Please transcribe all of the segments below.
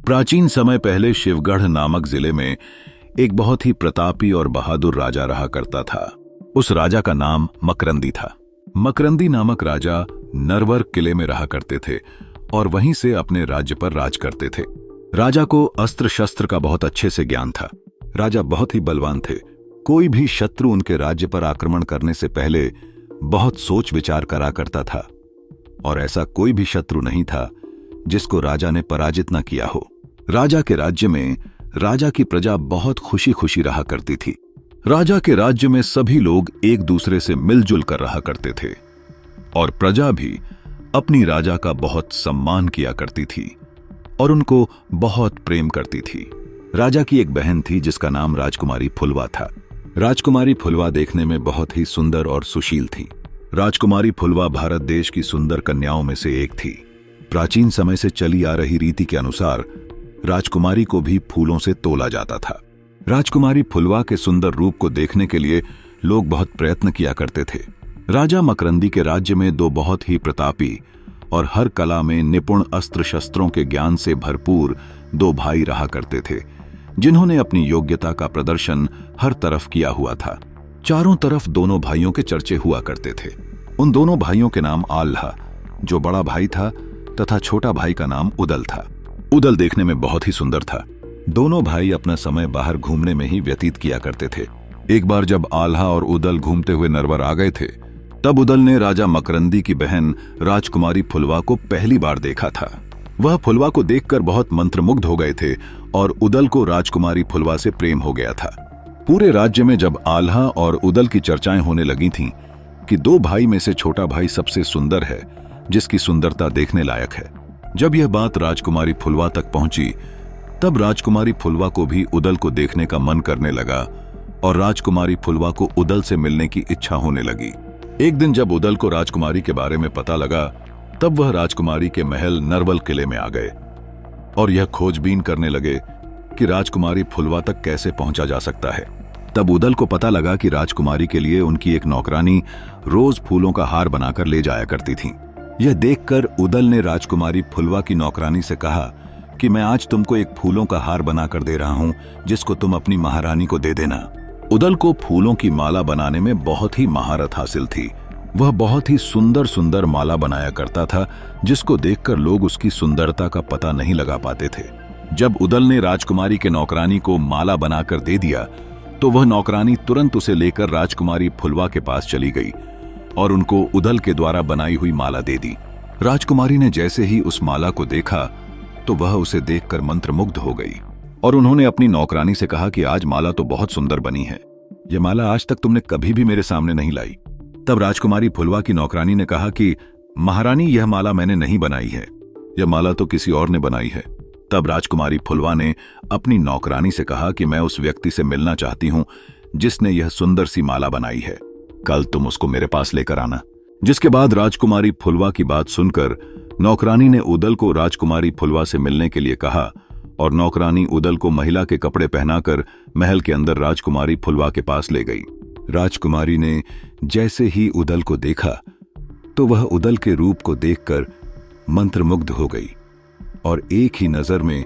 प्राचीन समय पहले शिवगढ़ नामक जिले में एक बहुत ही प्रतापी और बहादुर राजा रहा करता था। उस राजा का नाम मकरंदी था। मकरंदी नामक राजा नरवर किले में रहा करते थे और वहीं से अपने राज्य पर राज करते थे। राजा को अस्त्र शस्त्र का बहुत अच्छे से ज्ञान था। राजा बहुत ही बलवान थे। कोई भी शत्रु उनके राज्य पर आक्रमण करने से पहले बहुत सोच विचार करा करता था और ऐसा कोई भी शत्रु नहीं था जिसको राजा ने पराजित न किया हो। राजा के राज्य में राजा की प्रजा बहुत खुशी खुशी रहा करती थी। राजा के राज्य में सभी लोग एक दूसरे से मिलजुल कर रहा करते थे और प्रजा भी अपनी राजा का बहुत सम्मान किया करती थी और उनको बहुत प्रेम करती थी। राजा की एक बहन थी जिसका नाम राजकुमारी फुलवा था। राजकुमारी फुलवा देखने में बहुत ही सुंदर और सुशील थी। राजकुमारी फुलवा भारत देश की सुंदर कन्याओं में से एक थी। प्राचीन समय से चली आ रही रीति के अनुसार राजकुमारी को भी फूलों से तोला जाता था। राजकुमारी फुलवा के सुंदर रूप को देखने के लिए लोग बहुत प्रयत्न किया करते थे। राजा मकरंदी के राज्य में दो बहुत ही प्रतापी और हर कला में निपुण अस्त्र शस्त्रों के ज्ञान से भरपूर दो भाई रहा करते थे, जिन्होंने अपनी योग्यता का प्रदर्शन हर तरफ किया हुआ था। चारों तरफ दोनों भाइयों के चर्चे हुआ करते थे। उन दोनों भाइयों के नाम आल्हा, जो बड़ा भाई था, तथा छोटा भाई का नाम उदल था। उदल देखने में बहुत ही सुंदर था। दोनों भाई अपना समय बाहर घूमने में ही व्यतीत किया करते थे। एक बार जब आल्हा और उदल घूमते हुए नरवर आ गए थे, तब उदल ने राजा मकरंदी की बहन राजकुमारी फुलवा को पहली बार देखा था। वह फुलवा को देखकर बहुत मंत्रमुग्ध हो गए थे और उदल को राजकुमारी फुलवा से प्रेम हो गया था। पूरे राज्य में जब आल्हा और उदल की चर्चाएं होने लगी थीं कि दो भाई में से छोटा भाई सबसे सुंदर है, जिसकी सुंदरता देखने लायक है। जब यह बात राजकुमारी फुलवा तक पहुंची, तब राजकुमारी फुलवा को भी उदल को देखने का मन करने लगा और राजकुमारी फुलवा को उदल से मिलने की इच्छा होने लगी। एक दिन जब उदल को राजकुमारी के बारे में पता लगा, तब वह राजकुमारी के महल नरवल किले में आ गए और यह खोजबीन करने लगे कि राजकुमारी फुलवा तक कैसे पहुंचा जा सकता है। तब उदल को पता लगा कि राजकुमारी के लिए उनकी एक नौकरानी रोज फूलों का हार बनाकर ले जाया करती थी। यह देखकर उदल ने राजकुमारी फुलवा की नौकरानी से कहा कि मैं आज तुमको एक फूलों का हार बनाकर दे रहा हूं, जिसको तुम अपनी महारानी को दे देना। उदल को फूलों की माला बनाने में बहुत ही महारत हासिल थी। वह बहुत ही सुंदर सुंदर माला बनाया करता था, जिसको देखकर लोग उसकी सुंदरता का पता नहीं लगा पाते थे। जब उदल ने राजकुमारी के नौकरानी को माला बनाकर दे दिया, तो वह नौकरानी तुरंत उसे लेकर राजकुमारी फुलवा के पास चली गई और उनको उदल के द्वारा बनाई हुई माला दे दी। राजकुमारी ने जैसे ही उस माला को देखा, तो वह उसे देखकर मंत्रमुग्ध हो गई और उन्होंने अपनी नौकरानी से कहा कि आज माला तो बहुत सुंदर बनी है। यह माला आज तक तुमने कभी भी मेरे सामने नहीं लाई। तब राजकुमारी फुलवा की नौकरानी ने कहा कि महारानी, यह माला मैंने नहीं बनाई है, यह माला तो किसी और ने बनाई है। तब राजकुमारी फुलवा ने अपनी नौकरानी से कहा कि मैं उस व्यक्ति से मिलना चाहती हूं जिसने यह सुंदर सी माला बनाई है। कल तुम उसको मेरे पास लेकर आना। जिसके बाद राजकुमारी फुलवा की बात सुनकर नौकरानी ने उदल को राजकुमारी फुलवा से मिलने के लिए कहा और नौकरानी उदल को महिला के कपड़े पहनाकर महल के अंदर राजकुमारी फुलवा के पास ले गई। राजकुमारी ने जैसे ही उदल को देखा, तो वह उदल के रूप को देखकर मंत्रमुग्ध हो गई और एक ही नजर में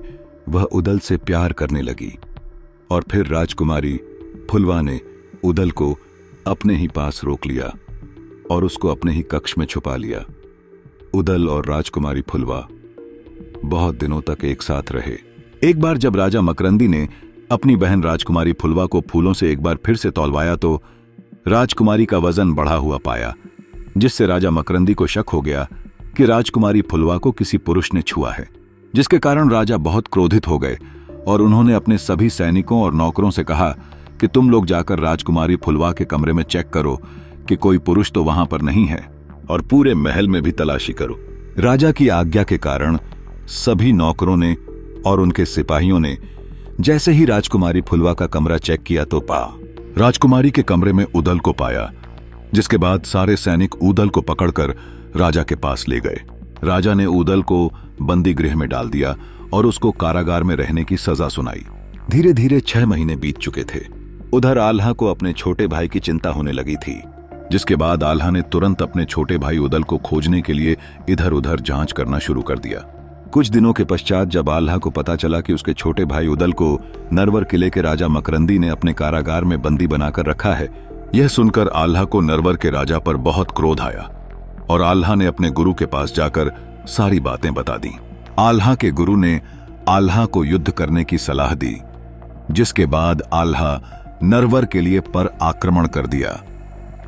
वह उदल से प्यार करने लगी। और फिर राजकुमारी फुलवा ने उदल को अपने ही पास रोक लिया और उसको अपने ही कक्ष में छुपा लिया। उदल और राजकुमारी फुलवा बहुत दिनों तक एक साथ रहे। एक बार जब राजा मकरंदी ने अपनी बहन राजकुमारी फुलवा को फूलों से एक बार फिर से तौलवाया, तो राजकुमारी का वजन बढ़ा हुआ पाया, जिससे राजा मकरंदी को शक हो गया कि राजकुमारी फुलवा को किसी पुरुष ने छुआ है। जिसके कारण राजा बहुत क्रोधित हो गए और उन्होंने अपने सभी सैनिकों और नौकरों से कहा कि तुम लोग जाकर राजकुमारी फुलवा के कमरे में चेक करो कि कोई पुरुष तो वहां पर नहीं है, और पूरे महल में भी तलाशी करो। राजा की आज्ञा के कारण सभी नौकरों ने और उनके सिपाहियों ने जैसे ही राजकुमारी फुलवा का कमरा चेक किया, तो राजकुमारी के कमरे में उदल को पाया। जिसके बाद सारे सैनिक उदल को पकड़कर राजा के पास ले गए। राजा ने उदल को बंदी गृह में डाल दिया और उसको कारागार में रहने की सजा सुनाई। धीरे धीरे 6 महीने बीत चुके थे। उधर आल्हा को अपने छोटे भाई की चिंता होने लगी थी, जिसके बाद आल्हा ने तुरंत अपने छोटे भाई उदल को खोजने के लिए इधर उधर जांच करना शुरू कर दिया। कुछ दिनों के पश्चात जब आल्हा को पता चला कि उसके छोटे भाई उदल को नरवर किले के राजा मकरंदी ने अपने कारागार में बंदी बनाकर रखा है, यह सुनकर आल्हा को नरवर के राजा पर बहुत क्रोध आया और आल्हा ने अपने गुरु के पास जाकर सारी बातें बता दी। आल्हा के गुरु ने आल्हा को युद्ध करने की सलाह दी, जिसके बाद आल्हा नरवर के लिए पर आक्रमण कर दिया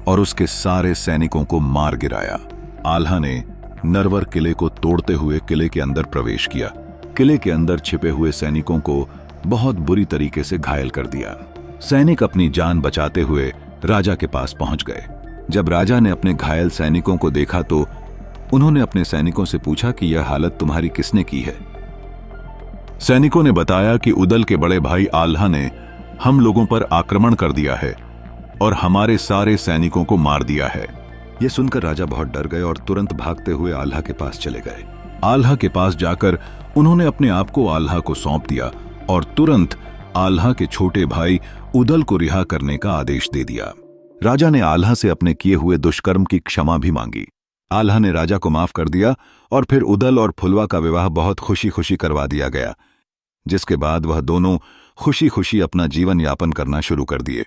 और उसके सारे सैनिकों को मार गिराया। आल्हा ने नरवर किले को तोड़ते हुए किले के अंदर प्रवेश किया। किले के अंदर छिपे हुए सैनिकों को बहुत बुरी तरीके से घायल कर दिया। सैनिक अपनी जान बचाते हुए राजा के पास पहुंच गए। जब राजा ने अपने घायल सैनिकों को देखा तो उन्होंने अपने सैनिकों से पूछा कि यह हालत तुम्हारी किसने की है। सैनिकों ने बताया कि उदल के बड़े भाई आल्हा ने हम लोगों पर आक्रमण कर दिया है और हमारे सारे सैनिकों को मार दिया है। यह सुनकर राजा बहुत डर गए और तुरंत भागते हुए आल्हा के पास चले गए। आल्हा के पास जाकर उन्होंने अपने आप को आल्हा को सौंप दिया और तुरंत आल्हा के छोटे भाई उदल को रिहा करने का आदेश दे दिया। राजा ने आल्हा से अपने किए हुए दुष्कर्म की क्षमा भी मांगी। आल्हा ने राजा को माफ कर दिया और फिर उदल और फुलवा का विवाह बहुत खुशी खुशी करवा दिया गया, जिसके बाद वह दोनों खुशी खुशी अपना जीवन यापन करना शुरू कर दिए।